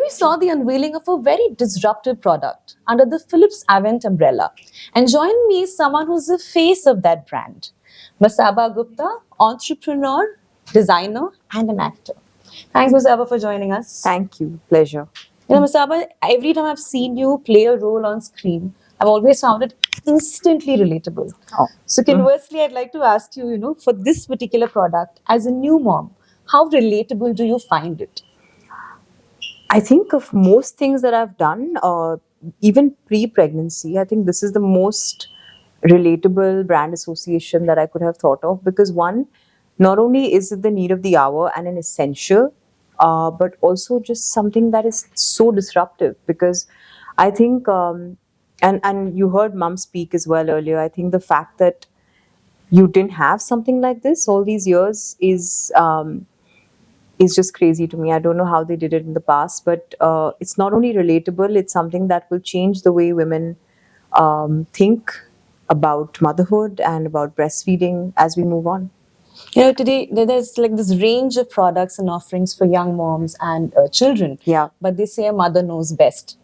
we saw the unveiling of a very disruptive product under the Philips Avent umbrella. And joining me is someone who's the face of that brand, Masaba Gupta, entrepreneur, designer, and an actor. Thanks, Masaba, for joining us. Thank you. Pleasure. Masaba, every time I've seen you play a role on screen, I've always found it instantly relatable. Oh. So, conversely, I'd like to ask you, for this particular product, as a new mom, how relatable do you find it? I think of most things that I've done, even pre-pregnancy, I think this is the most relatable brand association that I could have thought of, because one, not only is it the need of the hour and an essential, but also just something that is so disruptive. Because I think, and you heard Mum speak as well earlier, I think the fact that you didn't have something like this all these years is just crazy to me. I don't know how they did it in the past, but it's not only relatable, it's something that will change the way women think about motherhood and about breastfeeding as we move on. Today there's like this range of products and offerings for young moms and children. Yeah. But they say a mother knows best.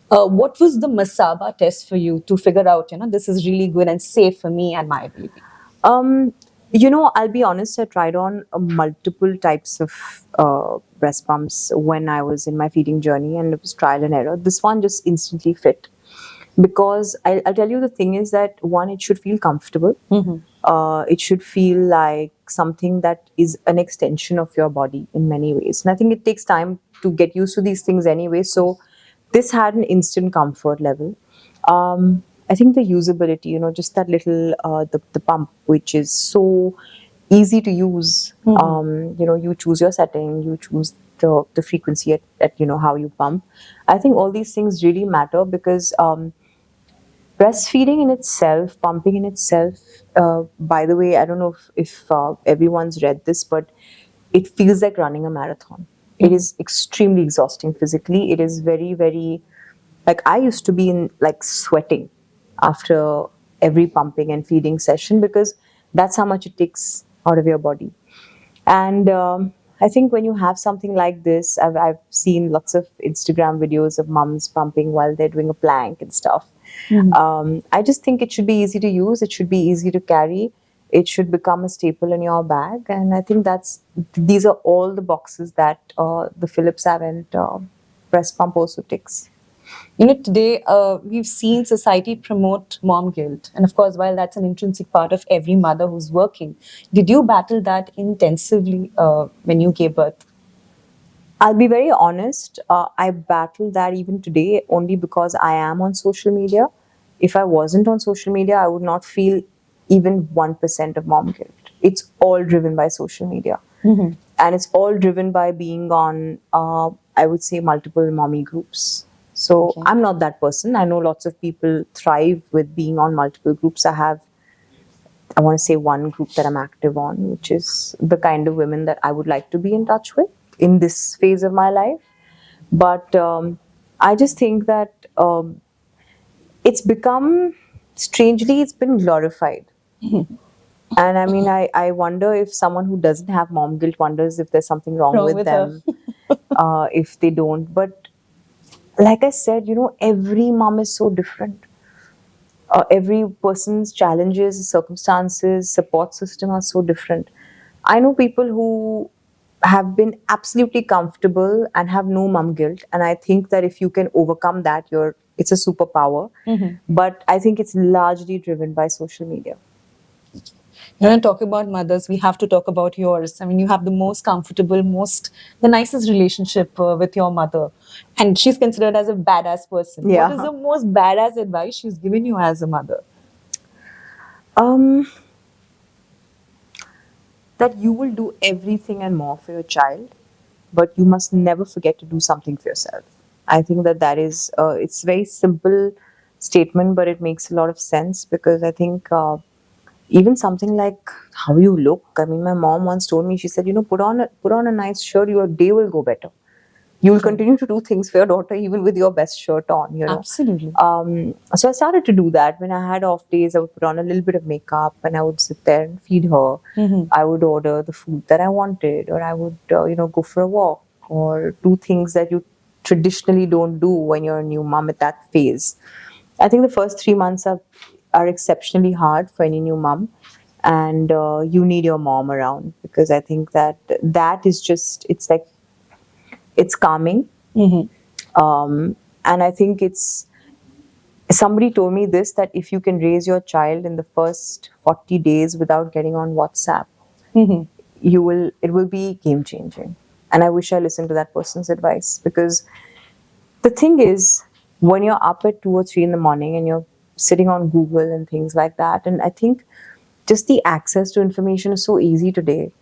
What was the Masaba test for you to figure out, this is really good and safe for me and my baby? I'll be honest, I tried on multiple types of breast pumps when I was in my feeding journey, and it was trial and error. This one just instantly fit. Because I'll tell you, the thing is that one, it should feel comfortable. It should feel like something that is an extension of your body in many ways. And I think it takes time to get used to these things anyway. So this had an instant comfort level. I think the usability, just that little, the pump, which is so easy to use. You choose your setting, you choose the frequency at how you pump. I think all these things really matter, because breastfeeding in itself, pumping in itself, by the way, I don't know if everyone's read this, but it feels like running a marathon. It is extremely exhausting physically. It is very, very, like, I used to be in like sweating after every pumping and feeding session, because that's how much it takes out of your body. And I think when you have something like this, I've seen lots of Instagram videos of mums pumping while they're doing a plank and stuff. I just think it should be easy to use. It should be easy to carry. It should become a staple in your bag. And I think these are all the boxes that the Philips Avent breast pump also ticks. Today we've seen society promote mom guilt. And of course, while that's an intrinsic part of every mother who's working, did you battle that intensively when you gave birth? I'll be very honest. I battle that even today only because I am on social media. If I wasn't on social media, I would not feel even 1% of mom guilt. It's all driven by social media. And it's all driven by being on, I would say, multiple mommy groups. So Okay. I'm not that person. I know lots of people thrive with being on multiple groups. I want to say one group that I'm active on, which is the kind of women that I would like to be in touch with in this phase of my life. But I just think that it's become, strangely, it's been glorified. And I mean, I wonder if someone who doesn't have mom guilt wonders if there's something wrong with her. them if they don't. But like I said, every mom is so different. Every person's challenges, circumstances, support system are so different. I know people who have been absolutely comfortable and have no mom guilt, and I think that if you can overcome that, it's a superpower. But I think it's largely driven by social media. Talk about mothers, we have to talk about yours. I mean, you have the most comfortable, the nicest relationship with your mother. And she's considered as a badass person. Yeah. What is the most badass advice she's given you as a mother? That you will do everything and more for your child, but you must never forget to do something for yourself. I think that is, it's a very simple statement, but it makes a lot of sense, because I think even something like how you look. I mean, my mom once told me, she said, put on a nice shirt, your day will go better. You will continue to do things for your daughter even with your best shirt on, Absolutely. So I started to do that. When I had off days, I would put on a little bit of makeup and I would sit there and feed her. I would order the food that I wanted, or I would, go for a walk, or do things that you traditionally don't do when you're a new mom at that phase. I think the first 3 months are exceptionally hard for any new mom, and you need your mom around, because I think that is just, it's like, it's calming. And I think it's, somebody told me this, that if you can raise your child in the first 40 days without getting on WhatsApp, it will be game changing. And I wish I listened to that person's advice, because the thing is, when you're up at 2 or 3 in the morning and you're sitting on Google and things like that, and I think just the access to information is so easy today,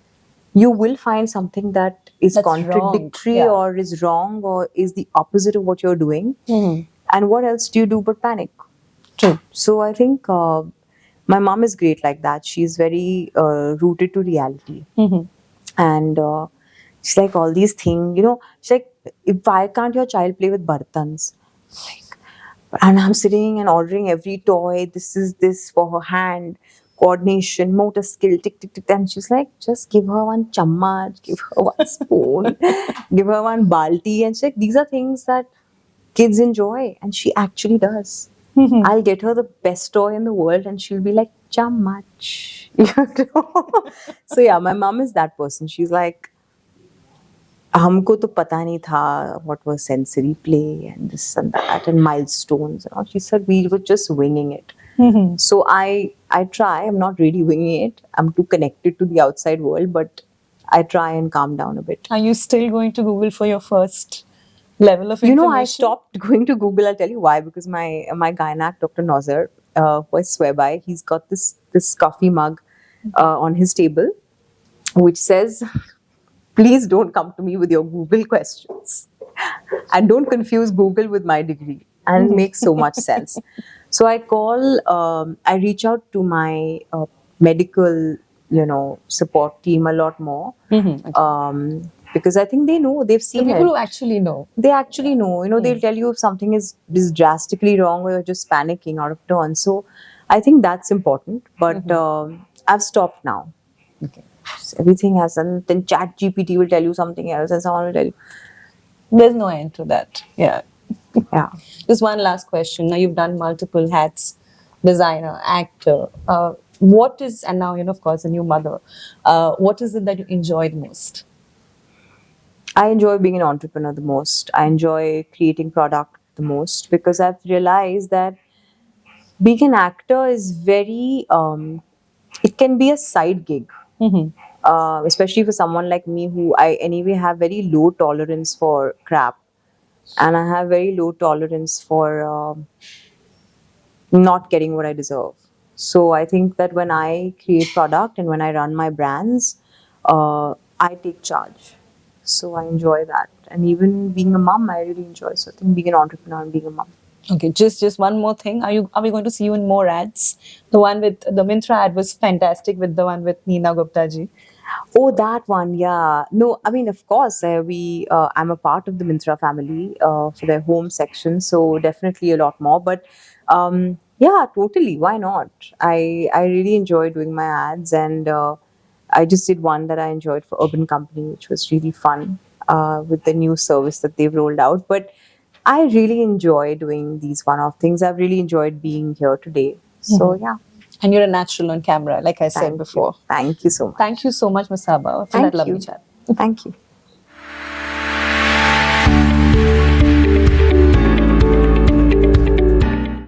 you will find something that is That's wrong. contradictory, Yeah. or is wrong, or is the opposite of what you're doing. And what else do you do but panic? True. So I think my mom is great like that. She's very rooted to reality. And she's like, all these things, she's like, why can't your child play with bartans? Like, and I'm sitting and ordering every toy. This is this for her hand, coordination, motor skill, tick, tick, tick. And she's like, just give her one chammach, give her one spoon, give her one balti. And she's like, these are things that kids enjoy. And she actually does. I'll get her the best toy in the world and she'll be like, chammach. So yeah, my mom is that person. She's like, हमको तो पता नहीं था what was sensory play and this and that and milestones and all. She said we were just winging it. So I try. I'm not really winging it. I'm too connected to the outside world, but I try and calm down a bit. Are you still going to Google for your first level of You know, information? I stopped going to Google. I'll tell you why. Because my gynac, Dr. Nazar, who I swear by, he's got this coffee mug on his table, which says, please don't come to me with your Google questions. And don't confuse Google with my degree. And it makes so much sense. So I reach out to my medical, support team a lot more. Because I think they know, they've The seen people it. who actually know. They actually know. They'll tell you if something is drastically wrong or you're just panicking out of turn. So I think that's important. But I've stopped now. Okay. Everything has, and then Chat GPT will tell you something else, and someone will tell you. There's no end to that. Yeah. Yeah. Just one last question. Now you've done multiple hats, designer, actor. What is, and now, of course, a new mother. What is it that you enjoy the most? I enjoy being an entrepreneur the most. I enjoy creating product the most, because I've realized that being an actor is very, it can be a side gig. Especially for someone like me, who I anyway have very low tolerance for crap, and I have very low tolerance for not getting what I deserve. So I think that when I create product and when I run my brands, I take charge. So I enjoy that, and even being a mom, I really enjoy. So I think being an entrepreneur and being a mom. Okay, just one more thing. Are we going to see you in more ads? The one with the Myntra ad was fantastic, with the one with Neena Gupta ji. Oh, that one, yeah. No, I mean, of course, I'm a part of the Myntra family for their home section, so definitely a lot more. But yeah, totally. Why not? I really enjoy doing my ads, and I just did one that I enjoyed for Urban Company, which was really fun with the new service that they've rolled out. But I really enjoy doing these one-off things. I've really enjoyed being here today. So yeah. And you're a natural on camera, like I said Thank before. you. Thank you so much. Thank you so much, Ms. Haba, for Thank that lovely you. chat. Thank you.